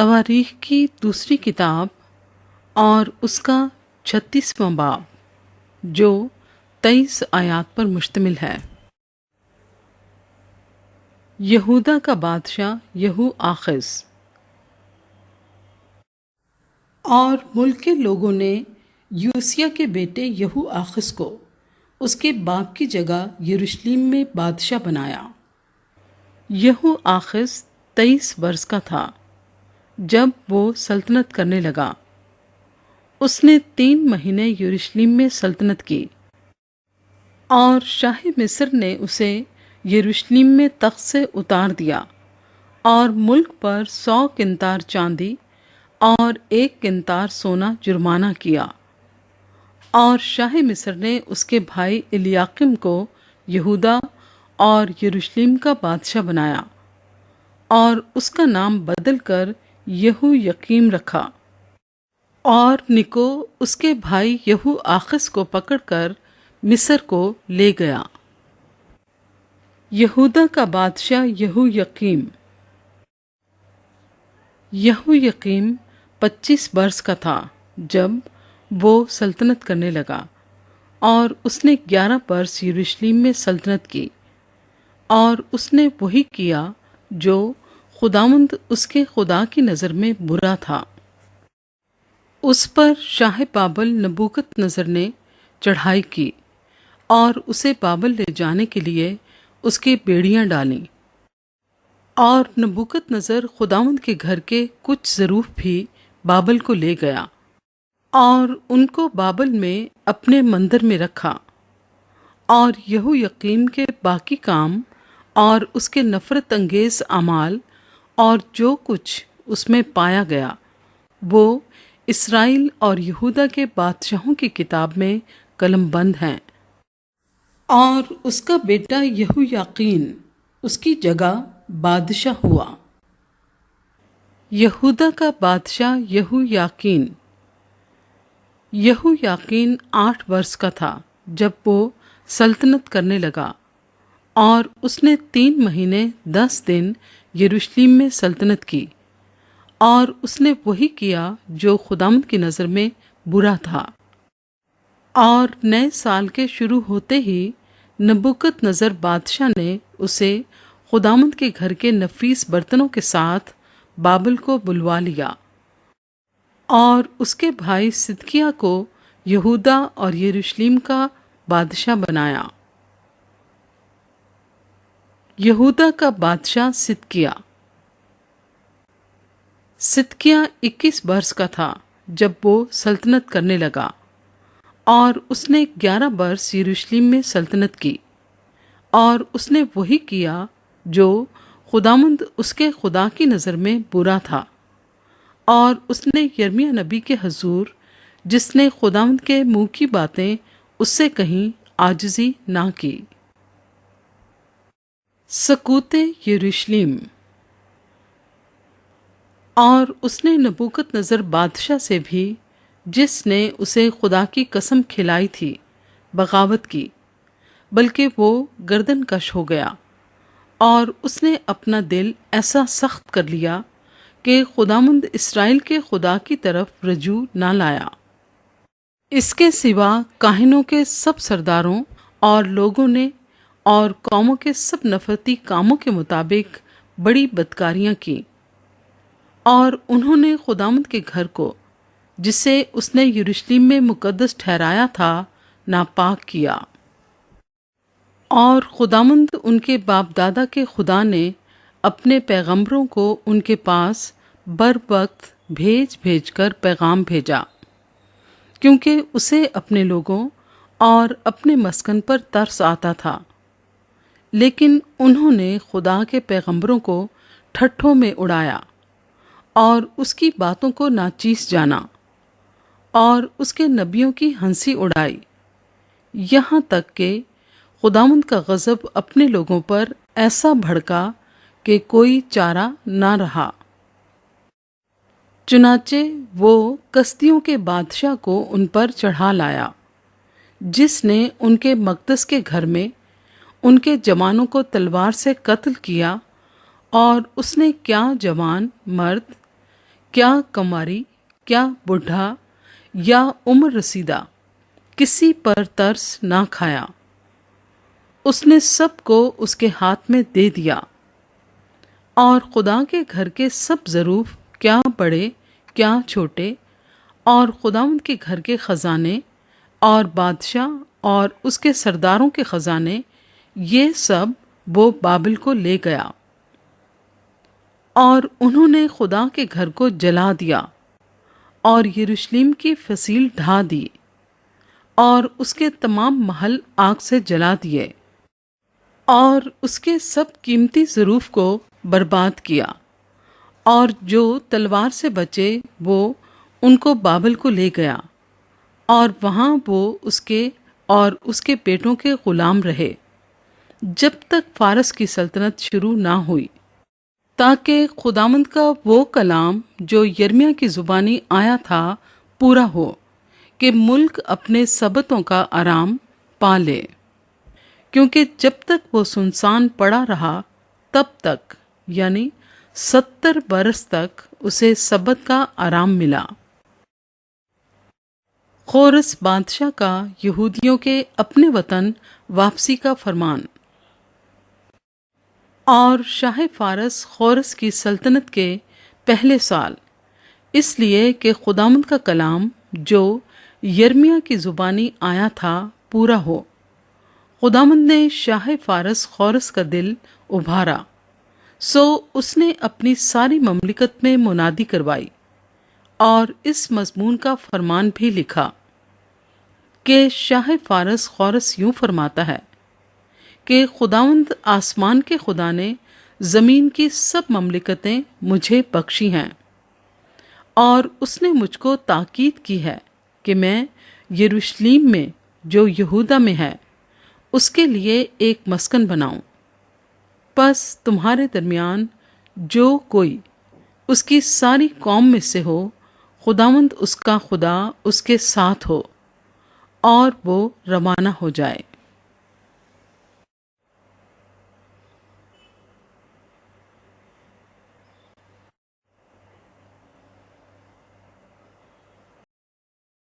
तवारीख की दूसरी किताब और उसका 36वां बाब जो 23 आयात पर मुश्तमिल है। यहूदा का बादशाह यहू आखिस। और मुल्क के लोगों ने यूसिया के बेटे यहू आखिस को उसके बाप की जगह यरूशलेम में बादशाह बनाया। यहू आखिस 23 वर्ष का था जब वो सल्तनत करने लगा। उसने 3 महीने यरूशलेम में सल्तनत की और शाह मिस्र ने उसे यरूशलेम में तख्त से उतार दिया और मुल्क पर 100 किंतार चांदी और 1 किंतार सोना जुर्माना किया। और शाह मिस्र ने उसके भाई इलियाकिम को यहूदा और यरूशलेम का बादशाह बनाया और उसका नाम बदल कर यहू यकीम रखा। और निको उसके भाई यहू आखिस को पकड़कर मिस्र को ले गया। यहूदा का बादशाह यहू यकीम। यहू यकीम 25 वर्ष का था जब वो सल्तनत करने लगा और उसने 11 वर्ष यरूशलेम में सल्तनत की। और उसने वही किया जो खुदावंद उसके खुदा की नज़र में बुरा था। उस पर शाह बाबल नबूकतनज़र ने चढ़ाई की और उसे बाबल ले जाने के लिए उसकी बेड़ियां डालीं। और नबूकतनज़र खुदावंद के घर के कुछ ज़रूफ भी बाबल को ले गया और उनको बाबल में अपने मंदिर में रखा। और यहू यकीम के बाकी काम और उसके नफरत अंगेज अमाल और जो कुछ उसमें पाया गया वो इसराइल और यहूदा के बादशाहों की किताब में कलमबंद हैं। और उसका बेटा यहू याकीन उसकी जगह बादशाह हुआ। यहूदा का बादशाह यहू याकीन। यहू याकीन 8 वर्ष का था जब वो सल्तनत करने लगा और उसने 3 महीने 10 दिन यरूशलेम में सल्तनत की। और उसने वही किया जो खुदावंद की नज़र में बुरा था। और नए साल के शुरू होते ही नबूकतनज़र बादशाह ने उसे खुदावंद के घर के नफीस बर्तनों के साथ बाबल को बुलवा लिया और उसके भाई सिदकिय्याह को यहूदा और यरूशलेम का बादशाह बनाया। यहूदा का बादशाह सिदकिय्याह। सिदकिय्याह 21 वर्ष का था जब वो सल्तनत करने लगा और उसने 11 वर्ष यरूशलेम में सल्तनत की। और उसने वही किया जो खुदावंद उसके खुदा की नज़र में बुरा था। और उसने यिर्मयाह नबी के हजूर जिसने खुदावंद के मुंह की बातें उससे कहीं आजिज़ी ना की। सकूते यरूशलेम। और उसने नबूकतनज़र बादशाह से भी जिसने उसे खुदा की कसम खिलाई थी बगावत की, बल्कि वो गर्दनकश हो गया। और उसने अपना दिल ऐसा सख्त कर लिया कि खुदावंद इस्राएल के खुदा की तरफ रजू ना लाया। इसके सिवा काहिनों के सब सरदारों और लोगों ने और कौमों के सब नफरती कामों के मुताबिक बड़ी बदकारियां की। और उन्होंने खुदावंद के घर को जिसे उसने यरूशलेम में मुकद्दस ठहराया था नापाक किया। और खुदावंद उनके बाप दादा के खुदा ने अपने पैगंबरों को उनके पास बर वक्त भेज भेज कर पैगाम भेजा, क्योंकि उसे अपने लोगों और अपने मस्कन पर तरस आता था। लेकिन उन्होंने खुदा के पैगंबरों को ठट्ठों में उड़ाया और उसकी बातों को नाचीस जाना और उसके नबियों की हंसी उड़ाई, यहाँ तक कि खुदावंद का गज़ब अपने लोगों पर ऐसा भड़का कि कोई चारा ना रहा। चुनाचे वो कसदियों के बादशाह को उन पर चढ़ा लाया, जिसने उनके मकदस के घर में उनके जवानों को तलवार से कत्ल किया। और उसने क्या जवान मर्द کیا کماری، کیا بوڑھا یا عمر رسیدہ، کسی پر ترس نہ کھایا۔ اس نے سب کو اس کے ہاتھ میں دے دیا، اور خدا کے گھر کے سب ظروف، کیا بڑے کیا چھوٹے، اور خداوند کے گھر کے خزانے اور بادشاہ اور اس کے سرداروں کے خزانے، یہ سب وہ بابل کو لے گیا۔ اور انہوں نے خدا کے گھر کو جلا دیا، اور یروشلم کی فصیل ڈھا دی، اور اس کے تمام محل آگ سے جلا دیے، اور اس کے سب قیمتی ظروف کو برباد کیا، اور جو تلوار سے بچے وہ ان کو بابل کو لے گیا، اور وہاں وہ اس کے اور اس کے بیٹوں کے غلام رہے جب تک فارس کی سلطنت شروع نہ ہوئی، تاکہ خداوند کا وہ کلام جو یرمیہ کی زبانی آیا تھا پورا ہو، کہ ملک اپنے سبتوں کا آرام پا لے۔ کیونکہ جب تک وہ سنسان پڑا رہا تب تک، یعنی 70 برس تک اسے سبت کا آرام ملا۔ خورس بادشاہ کا یہودیوں کے اپنے وطن واپسی کا فرمان۔ اور شاہ فارس خورس کی سلطنت کے پہلے سال، اس لیے کہ خداوند کا کلام جو یرمیہ کی زبانی آیا تھا پورا ہو، خداوند نے شاہ فارس خورس کا دل ابھارا، سو اس نے اپنی ساری مملکت میں منادی کروائی، اور اس مضمون کا فرمان بھی لکھا کہ شاہ فارس خورس یوں فرماتا ہے کہ خداوند آسمان کے خدا نے زمین کی سب مملکتیں مجھے بخشی ہیں، اور اس نے مجھ کو تاکید کی ہے کہ میں یروشلم میں جو یہودا میں ہے اس کے لیے ایک مسکن بناؤں۔ پس تمہارے درمیان جو کوئی اس کی ساری قوم میں سے ہو، خداوند اس کا خدا اس کے ساتھ ہو، اور وہ روانہ ہو جائے۔